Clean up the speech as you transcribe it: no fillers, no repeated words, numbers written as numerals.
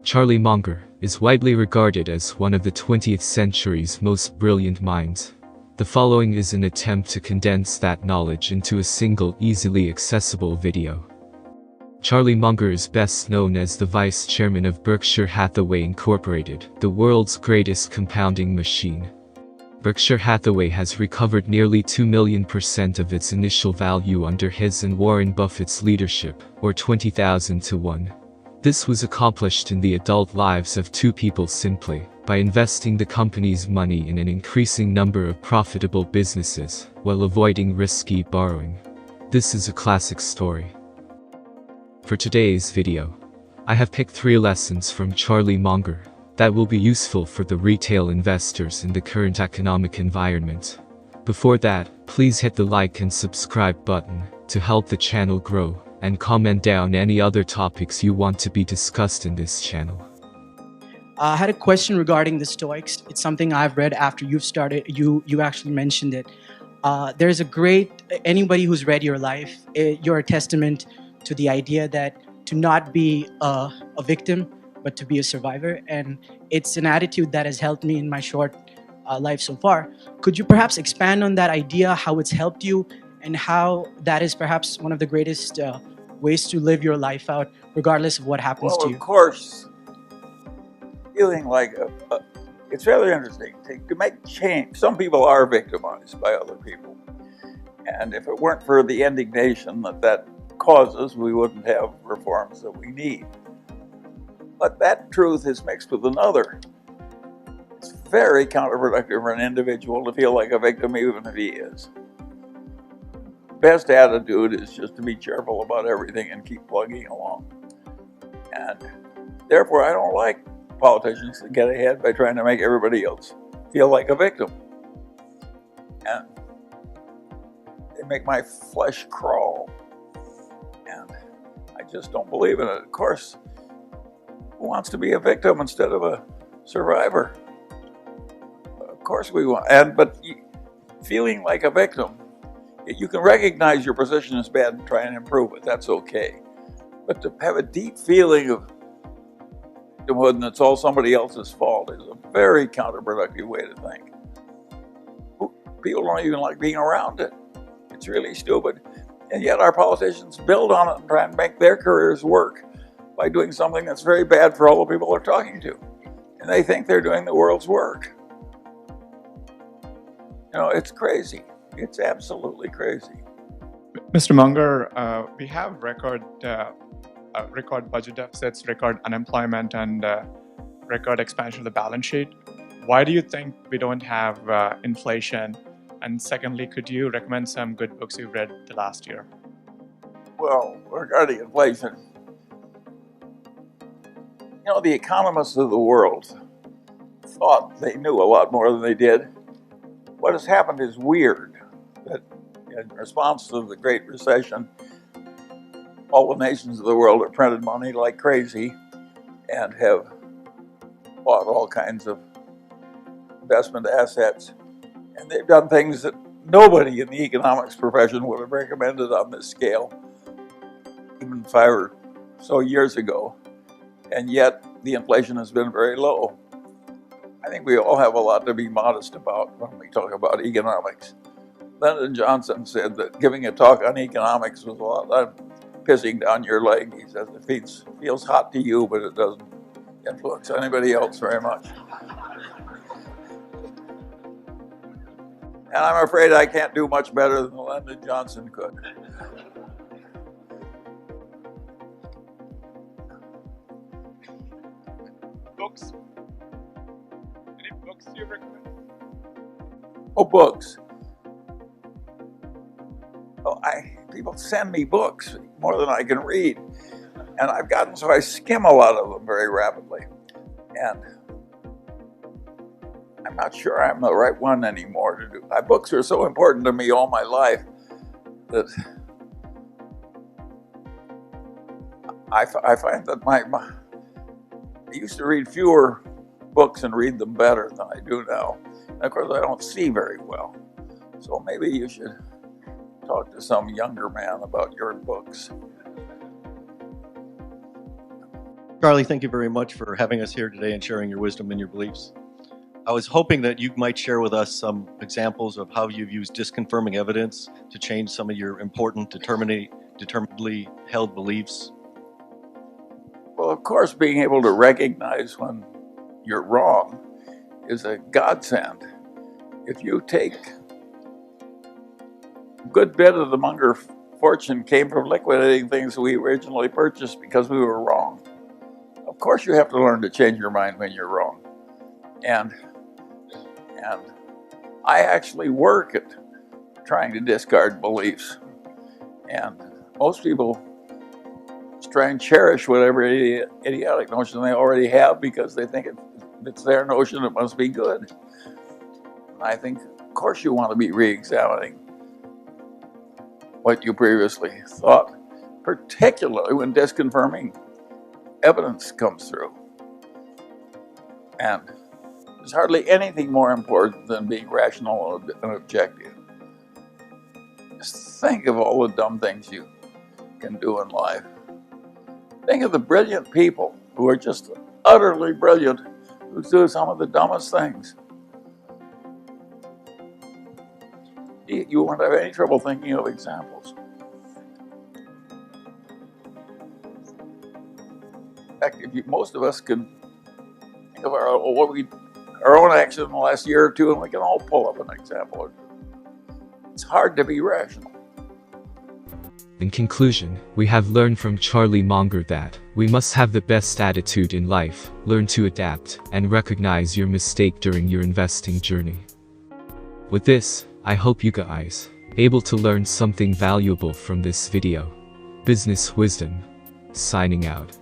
Charlie Munger is widely regarded as one of the 20th century's most brilliant minds. The following is an attempt to condense that knowledge into a single, easily accessible video. Charlie Munger is best known as the vice chairman of Berkshire Hathaway Incorporated, the world's greatest compounding machine. Berkshire Hathaway has recovered nearly 2 million% of its initial value under his and Warren Buffett's leadership, or 20,000 to 1. This was accomplished in the adult lives of two people simply by investing the company's money in an increasing number of profitable businesses while avoiding risky borrowing. This is a classic story. For today's video, I have picked 3 lessons from Charlie Munger that will be useful for the retail investors in the current economic environment. Before that, please hit the like and subscribe button to help the channel grow, and comment down any other topics you want to be discussed in this channel. I had a question regarding the Stoics. It's something I've read after you've started. You actually mentioned it. There's a great, anybody who's read your life, you're a testament to the idea that to not be a victim, but to be a survivor. And it's an attitude that has helped me in my short life so far. Could you perhaps expand on that idea, how it's helped you, and how that is perhaps one of the greatest ways to live your life out, regardless of what happens to you? Well, of course, feeling like it's rather interesting to make change. Some people are victimized by other people. And if it weren't for the indignation that causes, we wouldn't have reforms that we need. But that truth is mixed with another. It's very counterproductive for an individual to feel like a victim, even if he is. Best attitude is just to be cheerful about everything and keep plugging along. And therefore, I don't like politicians that get ahead by trying to make everybody else feel like a victim. And they make my flesh crawl. And I just don't believe in it. Of course, who wants to be a victim instead of a survivor? Of course we want. But feeling like a victim, you can recognize your position is bad and try and improve it. That's okay. But to have a deep feeling of victimhood and it's all somebody else's fault is a very counterproductive way to think. People don't even like being around it. It's really stupid. And yet our politicians build on it and try and make their careers work by doing something that's very bad for all the people they're talking to. And they think they're doing the world's work. You know, it's crazy. It's absolutely crazy. Mr. Munger, we have record budget deficits, record unemployment, and record expansion of the balance sheet. Why do you think we don't have inflation? And secondly, could you recommend some good books you've read the last year? Well, regarding inflation, you know, the economists of the world thought they knew a lot more than they did. What has happened is weird. That in response to the Great Recession, all the nations of the world have printed money like crazy and have bought all kinds of investment assets. And they've done things that nobody in the economics profession would have recommended on this scale, even 5 or so years ago. And yet the inflation has been very low. I think we all have a lot to be modest about when we talk about economics. Lyndon Johnson said that giving a talk on economics was a lot like pissing down your leg. He says it feels hot to you, but it doesn't influence anybody else very much. And I'm afraid I can't do much better than Lyndon Johnson could. Books? Any books you recommend? Oh, books. Well, people send me books more than I can read. And I've gotten so I skim a lot of them very rapidly. And I'm not sure I'm the right one anymore to do. Books are so important to me all my life that I find that I used to read fewer books and read them better than I do now. And of course, I don't see very well. So maybe you should talk to some younger man about your books. Charlie, thank you very much for having us here today and sharing your wisdom and your beliefs. I was hoping that you might share with us some examples of how you've used disconfirming evidence to change some of your important, determinedly held beliefs. Well, of course, being able to recognize when you're wrong is a godsend. If you take a good bit of the Munger fortune came from liquidating things we originally purchased because we were wrong. Of course, you have to learn to change your mind when you're wrong. And I actually work at trying to discard beliefs. And most people try and cherish whatever idiotic notion they already have because they think it's their notion, it must be good. And I think, of course, you want to be re-examining what you previously thought, particularly when disconfirming evidence comes through. And there's hardly anything more important than being rational and objective. Just think of all the dumb things you can do in life. Think of the brilliant people who are just utterly brilliant, who do some of the dumbest things. You won't have any trouble thinking of examples. In fact, most of us can think of our own action in the last year or two, and we can all pull up an example or two. It's hard to be rational. In conclusion, we have learned from Charlie Munger that we must have the best attitude in life, learn to adapt, and recognize your mistake during your investing journey. With this, I hope you guys able to learn something valuable from this video. Business Wisdom, signing out.